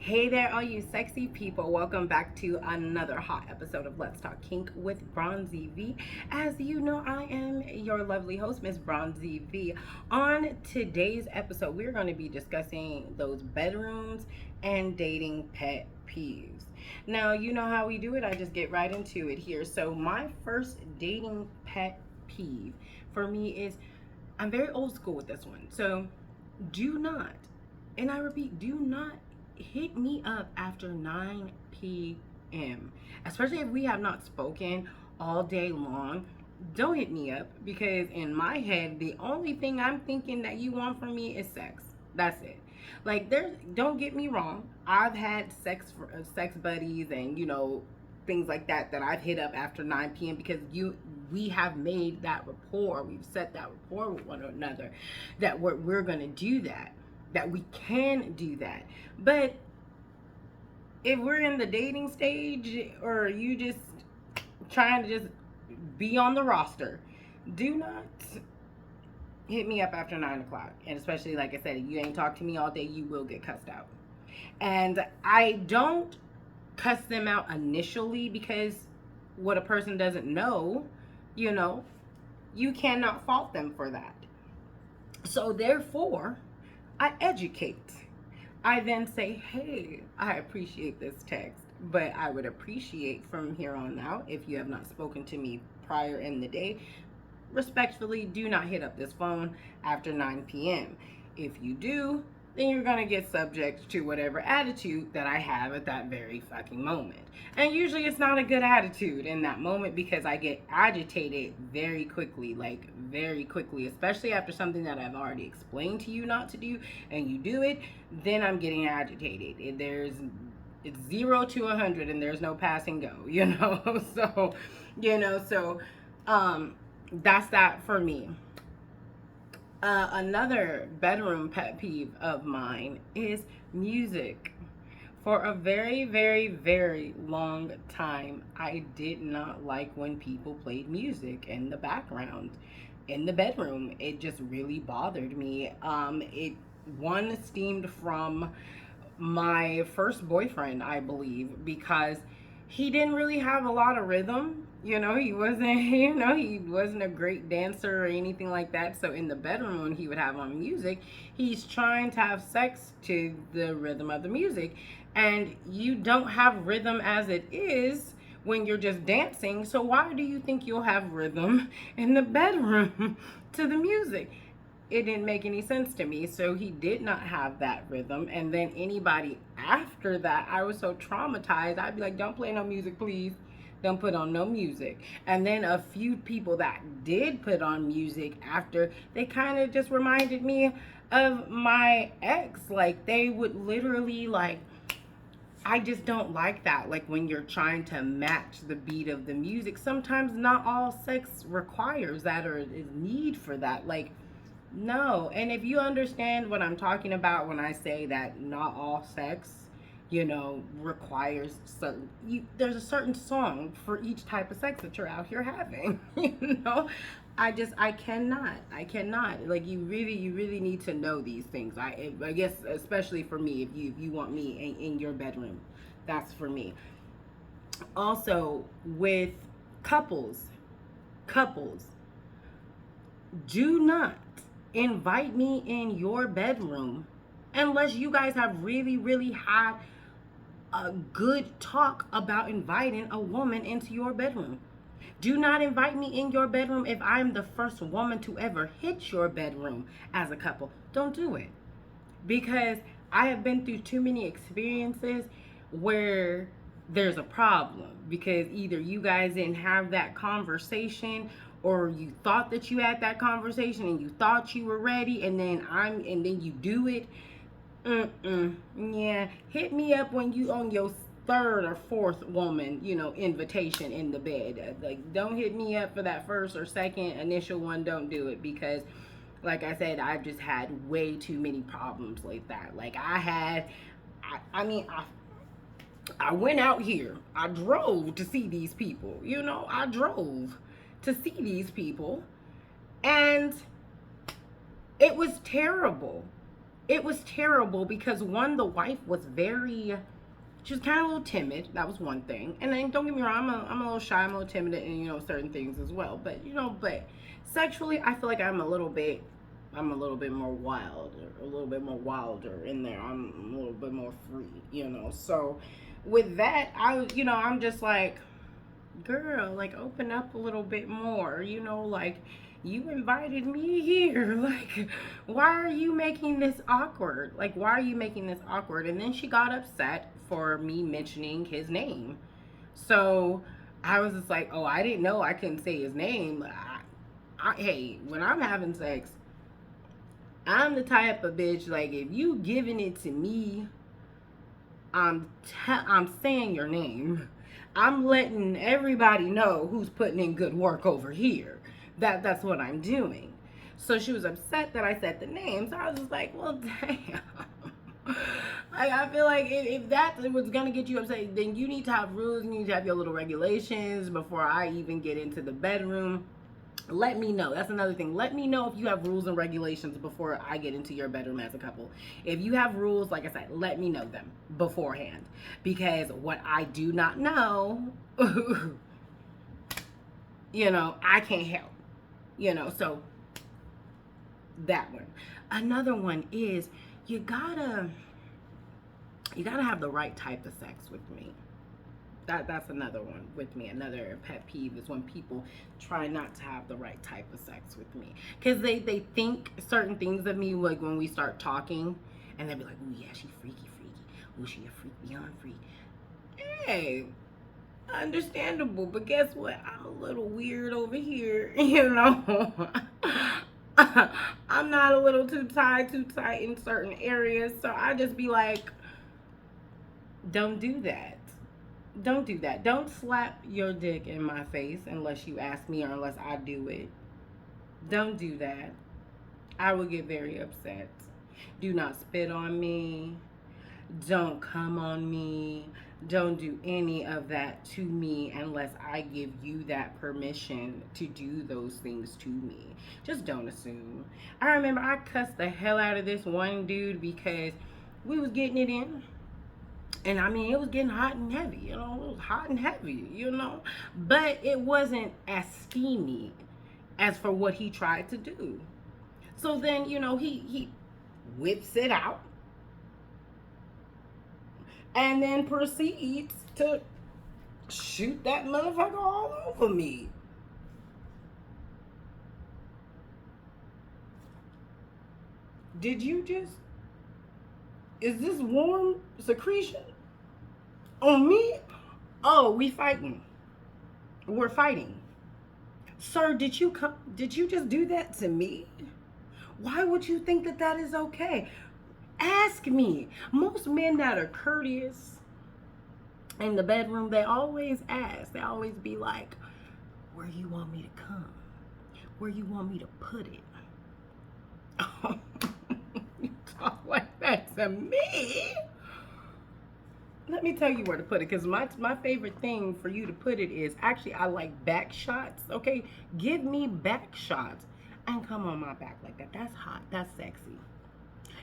Hey there, all you sexy people. Welcome back to another hot episode of Let's Talk Kink with Bronzy V. As you know, I am your lovely host, Miss Bronzy V. On today's episode, we're going to be discussing those bedrooms and dating pet peeves. Now, you know how we do it. I just get right into it here. So, my first dating pet peeve for me is I'm very old school with this one. So, do not, and I repeat, do not hit me up after 9 p.m. Especially if we have not spoken all day long. Don't hit me up because in my head, the only thing I'm thinking that you want from me is sex. That's it. Like don't get me wrong. I've had sex buddies and things like that I've hit up after 9 p.m. because we have made that rapport. We've set that rapport with one another that we're gonna do that we can do that. But if we're in the dating stage or you just trying to just be on the roster, do not hit me up after 9 o'clock. And especially, like I said, if you ain't talk to me all day, you will get cussed out. And I don't cuss them out initially because what a person doesn't know, you cannot fault them for that. So therefore, I educate. I then say, hey, I appreciate this text, but I would appreciate from here on out, if you have not spoken to me prior in the day, respectfully, do not hit up this phone after 9 p.m. If you do, then you're going to get subject to whatever attitude that I have at that very fucking moment. And usually it's not a good attitude in that moment because I get agitated very quickly, especially after something that I've already explained to you not to do and you do it, then I'm getting agitated. It's 0 to 100 and there's no pass and go, so that's that for me. Another bedroom pet peeve of mine is music. For a very, very, very long time, I did not like when people played music in the background in the bedroom. It just really bothered me. It stemmed from my first boyfriend, I believe, because he didn't really have a lot of rhythm. He wasn't, he wasn't a great dancer or anything like that. So in the bedroom, when he would have on music, he's trying to have sex to the rhythm of the music. And you don't have rhythm as it is when you're just dancing. So why do you think you'll have rhythm in the bedroom to the music? It didn't make any sense to me. So he did not have that rhythm. And then anybody after that, I was so traumatized. I'd be like, don't play no music, please. Don't put on no music. And then a few people that did put on music after, they kind of just reminded me of my ex. Like they would literally I just don't like that. Like when you're trying to match the beat of the music, sometimes not all sex requires that or is need for that. Like, no. And if you understand what I'm talking about when I say that not all sex, requires there's a certain song for each type of sex that you're out here having. I cannot. Like you really need to know these things. I guess especially for me, if you want me in your bedroom, that's for me. Also with couples, do not invite me in your bedroom unless you guys have really had a good talk about inviting a woman into your bedroom. Do not invite me in your bedroom if I'm the first woman to ever hit your bedroom as a couple. Don't do it. Because I have been through too many experiences where there's a problem because either you guys didn't have that conversation or you thought that you had that conversation and you thought you were ready and then you do it. Yeah, hit me up when you on your third or fourth woman, invitation in the bed. Like, don't hit me up for that first or second initial one. Don't do it because, like I said, I've just had way too many problems like that. Like I went out here. I drove to see these people. I drove to see these people, and it was terrible. it was terrible because one, the wife was she was kind of a little timid. That was one thing. And then don't get me wrong, I'm a little shy, I'm a little timid in, certain things as well. But, but sexually, I feel like I'm a little bit more wild, a little bit more wilder in there. I'm a little bit more free, So with that, I'm just like, girl, like, open up a little bit more, like, you invited me here. Like, why are you making this awkward? Like, why are you making this awkward? And then she got upset for me mentioning his name. So I was just like, oh, I didn't know I couldn't say his name. Hey, when I'm having sex, I'm the type of bitch, like, if you giving it to me, I'm saying your name. I'm letting everybody know who's putting in good work over here. That's what I'm doing. So she was upset that I said the name. So I was just like, well, damn. Like, I feel like if that's what's gonna get you upset, then you need to have rules. You need to have your little regulations before I even get into the bedroom. Let me know. That's another thing. Let me know if you have rules and regulations before I get into your bedroom as a couple. If you have rules, like I said, let me know them beforehand. Because what I do not know, I can't help. So that one. Another one is you gotta have the right type of sex with me. That's another one with me. Another pet peeve is when people try not to have the right type of sex with me. Because they think certain things of me, like when we start talking, and they'll be like, oh yeah, she freaky. Oh, she a freak beyond freak. Hey, understandable, but guess what? I'm a little weird over here, I'm not a little too tight in certain areas. So I just be like, don't do that. Don't do that. Don't slap your dick in my face unless you ask me or unless I do it. Don't do that. I will get very upset. Do not spit on me. Don't come on me. Don't do any of that to me unless I give you that permission to do those things to me. Just don't assume. I remember I cussed the hell out of this one dude because we was getting it in. And I mean, it was getting hot and heavy, it was hot and heavy, but it wasn't as steamy as for what he tried to do. So then, he whips it out and then proceeds to shoot that motherfucker all over me. Is this warm secretion on me? Oh, we fighting. We're fighting. Sir, did you just do that to me? Why would you think that is okay? Ask me. Most men that are courteous in the bedroom, they always ask. They always be like, where you want me to come? Where you want me to put it? You talk like that to me? Let me tell you where to put it, because my favorite thing for you to put it is, actually, I like back shots, okay? Give me back shots and come on my back like that. That's hot. That's sexy.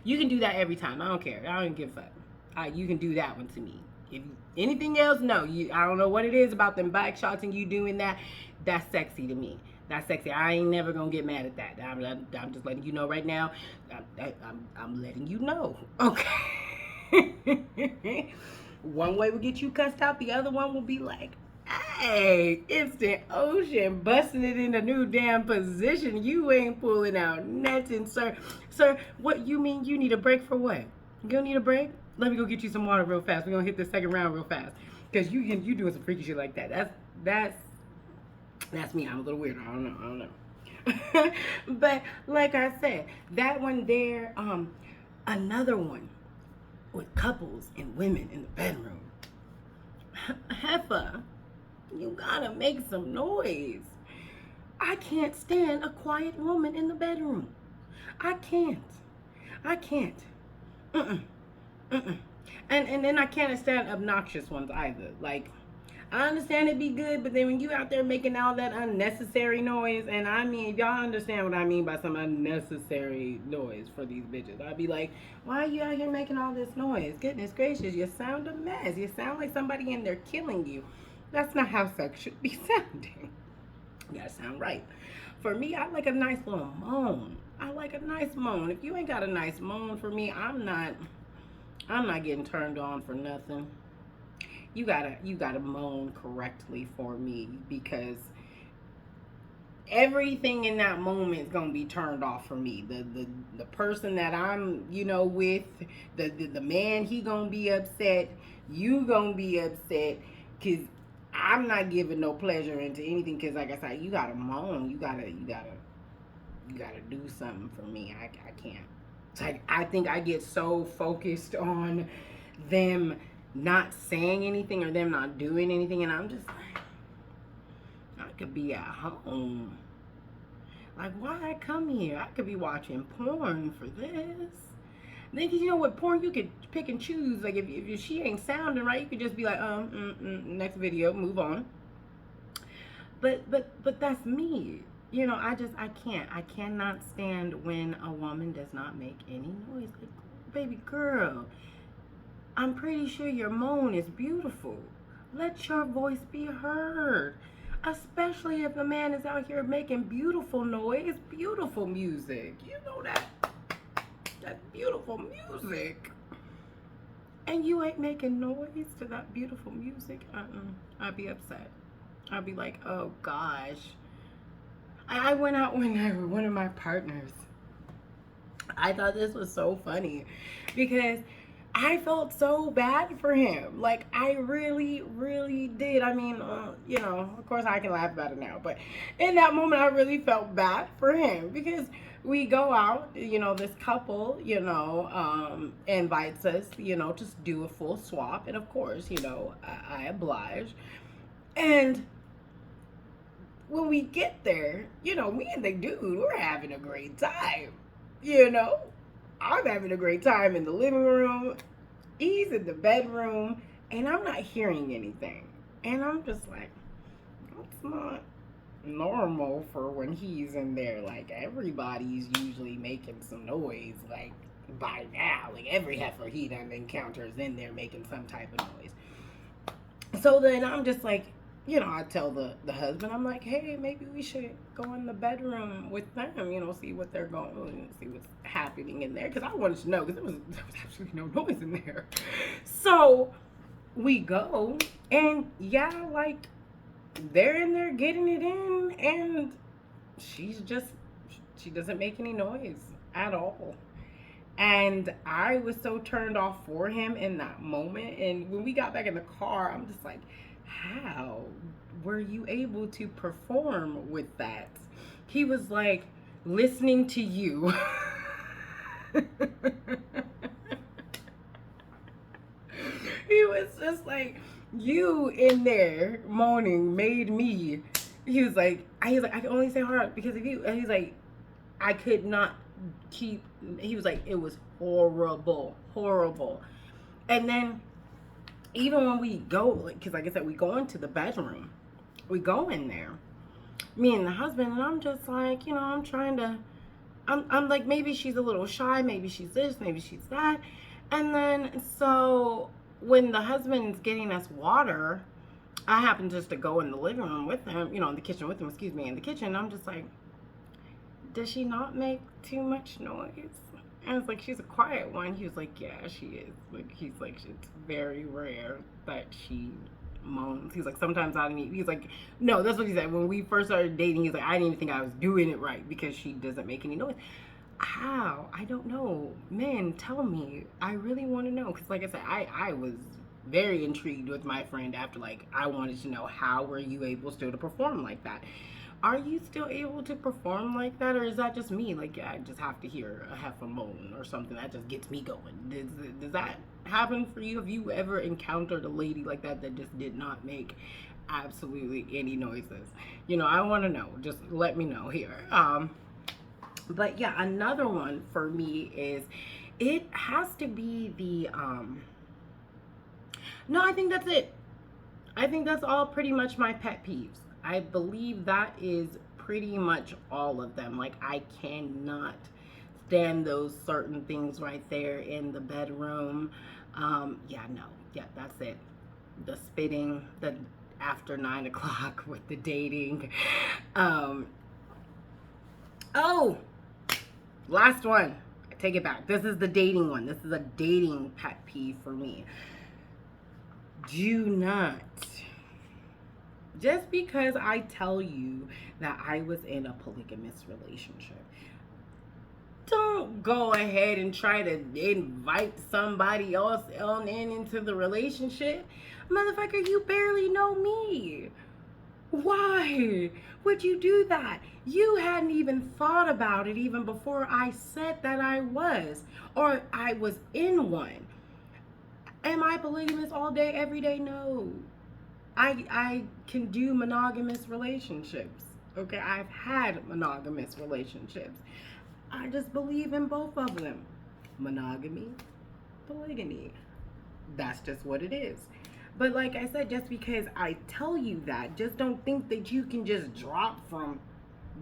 You can do that every time. I don't care. I don't give a fuck. You can do that one to me. If anything else, no. I don't know what it is about them back shots and you doing that. That's sexy to me. That's sexy. I ain't never gonna get mad at that. I'm just letting you know right now. I'm letting you know. Okay. One way will get you cussed out. The other one will be like, hey, instant ocean, busting it in a new damn position. You ain't pulling out nothing, sir. Sir, what you mean you need a break for what? You gonna need a break? Let me go get you some water real fast. We're gonna hit the second round real fast. Because you doing some freaky shit like that. That's me. I'm a little weird. I don't know. But like I said, that one there, another one with couples and women in the bedroom. Heifer, you gotta make some noise. I can't stand a quiet woman in the bedroom. I can't. And then I can't stand obnoxious ones either. Like, I understand it be good, but then when you out there making all that unnecessary noise, and I mean, if y'all understand what I mean by some unnecessary noise for these bitches, I'd be like, why are you out here making all this noise? Goodness gracious, you sound a mess. You sound like somebody in there killing you. That's not how sex should be sounding. You gotta sound right. For me, I like a nice little moan. I like a nice moan. If you ain't got a nice moan for me, I'm not getting turned on for nothing. You gotta moan correctly for me, because everything in that moment is gonna be turned off for me. The person that I'm, with, the man, he gonna be upset. You gonna be upset, cause I'm not giving no pleasure into anything. Cause like I said, you gotta moan. You gotta do something for me. I can't. It's like I think I get so focused on them not saying anything or them not doing anything, and I'm just like, I could be at home. Like, why I come here? I could be watching porn for this. Then, you know what, porn, you could pick and choose. Like, if she ain't sounding right, you could just be like, next video, move on. But that's me. I can't. I cannot stand when a woman does not make any noise. Like, baby girl, I'm pretty sure your moan is beautiful. Let your voice be heard. Especially if the man is out here making beautiful noise, beautiful music. You know that beautiful music. And you ain't making noise to that beautiful music. I'd be upset. I'd be like, oh gosh. I went out with one of my partners. I thought this was so funny because I felt so bad for him. Like, I really, really did. I mean, of course I can laugh about it now, but in that moment I really felt bad for him because we go out, this couple, invites us, to do a full swap. And of course, I oblige. And when we get there, me and the dude, we're having a great time. I'm having a great time in the living room. He's in the bedroom, and I'm not hearing anything. And I'm just like, that's not normal for when he's in there. Like, everybody's usually making some noise, like, by now. Like, every heifer he done encounters in there making some type of noise. So then I'm just like, I tell the husband, I'm like, hey, maybe we should go in the bedroom with them, see what they're going, see what's happening in there. Because I wanted to know, because there was absolutely no noise in there. So we go, and yeah, like, they're in there getting it in, and she doesn't make any noise at all. And I was so turned off for him in that moment. And when we got back in the car, I'm just like, how were you able to perform with that? He was like, listening to you. He was just like, you in there moaning made me. He was like, I can only say hard because of you. And he's like, I could not keep. He was like, it was horrible. And then even when we go, because like I said, we go into the bedroom, we go in there, me and the husband, and I'm just like, I'm like, maybe she's a little shy, maybe she's this, maybe she's that. And then so when the husband's getting us water, I happen just to go in the living room with him, in the kitchen with him, in the kitchen. I'm just like, does she not make too much noise? And I was like, she's a quiet one. He was like, yeah, she is. Like, he's like, it's very rare that she moans. He's like, sometimes I didn't. He's like, no, that's what he said. When we first started dating, he's like, I didn't even think I was doing it right because she doesn't make any noise. How? I don't know. Men, tell me. I really want to know. Because like I said, I was very intrigued with my friend after, like, I wanted to know, how were you able still to perform like that? Are you still able to perform like that, or is that just me? Like, yeah, I just have to hear a heifer moan or something that just gets me going. Does that happen for you? Have you ever encountered a lady like that just did not make absolutely any noises? I want to know. Just let me know here. But yeah, another one for me is, it has to be the no, I think that's it. I think that's all pretty much my pet peeves. I believe that is pretty much all of them. Like, I cannot stand those certain things right there in the bedroom. Yeah, no. Yeah, that's it. The spitting, the after 9 o'clock with the dating. Um, oh, last one. I take it back. This is the dating one. This is a dating pet peeve for me. Do not, just because I tell you that I was in a polygamous relationship, don't go ahead and try to invite somebody else on into the relationship. Motherfucker, you barely know me. Why would you do that? You hadn't even thought about it even before I said that I was, or I was in one. Am I polygamous all day, every day? No. I can do monogamous relationships. Okay, I've had monogamous relationships. I just believe in both of them. Monogamy, polygamy. That's just what it is. But like I said, just because I tell you that, just don't think that you can just drop from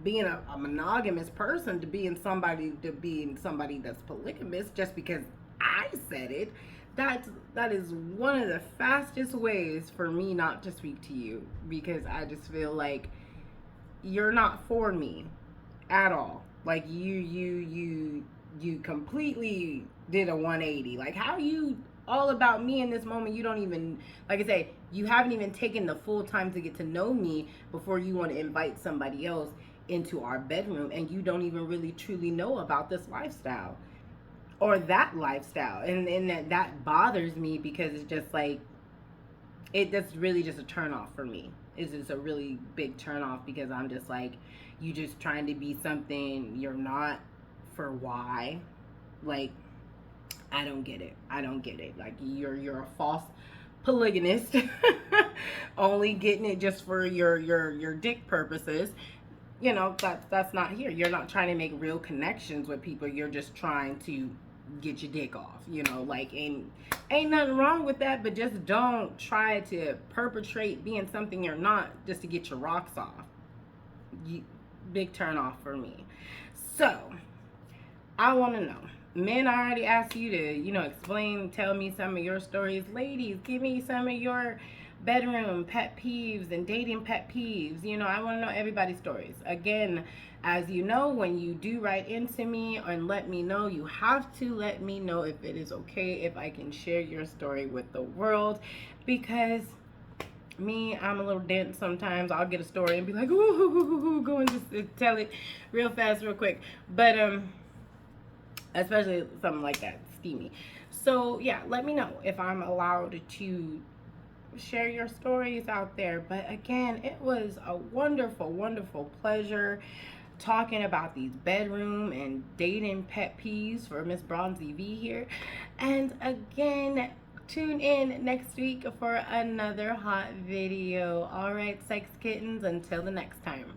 being a monogamous person to being somebody that's polygamous just because I said it. That is one of the fastest ways for me not to speak to you, because I just feel like you're not for me at all. Like you completely did a 180. Like, how you all about me in this moment? You don't even, like I say, you haven't even taken the full time to get to know me before you want to invite somebody else into our bedroom, and you don't even really truly know about this lifestyle or that lifestyle. And that bothers me, because it's just like, that's really just a turn off for me. It's just a really big turn off, because I'm just like, you just trying to be something you're not. For why? Like, I don't get it. I don't get it. Like, you're a false polygamist, only getting it just for your dick purposes. You know, that's not here. You're not trying to make real connections with people. You're just trying to get your dick off. You know, like, ain't nothing wrong with that, but just don't try to perpetrate being something you're not just to get your rocks off. Big turn off for me. So, I want to know. Men, I already asked you to, tell me some of your stories. Ladies, give me some of your bedroom pet peeves and dating pet peeves. I want to know everybody's stories. Again, as you know, when you do write into me and let me know, you have to let me know if it is okay if I can share your story with the world, because me, I'm a little dense sometimes. I'll get a story and be like, ooh, go and just tell it real fast, real quick. But especially something like that, steamy. So yeah, let me know if I'm allowed to share your stories out there. But again, it was a wonderful, wonderful pleasure talking about these bedroom and dating pet peeves for Miss Bronzy V here. And again, tune in next week for another hot video. All right, sex kittens, until the next time.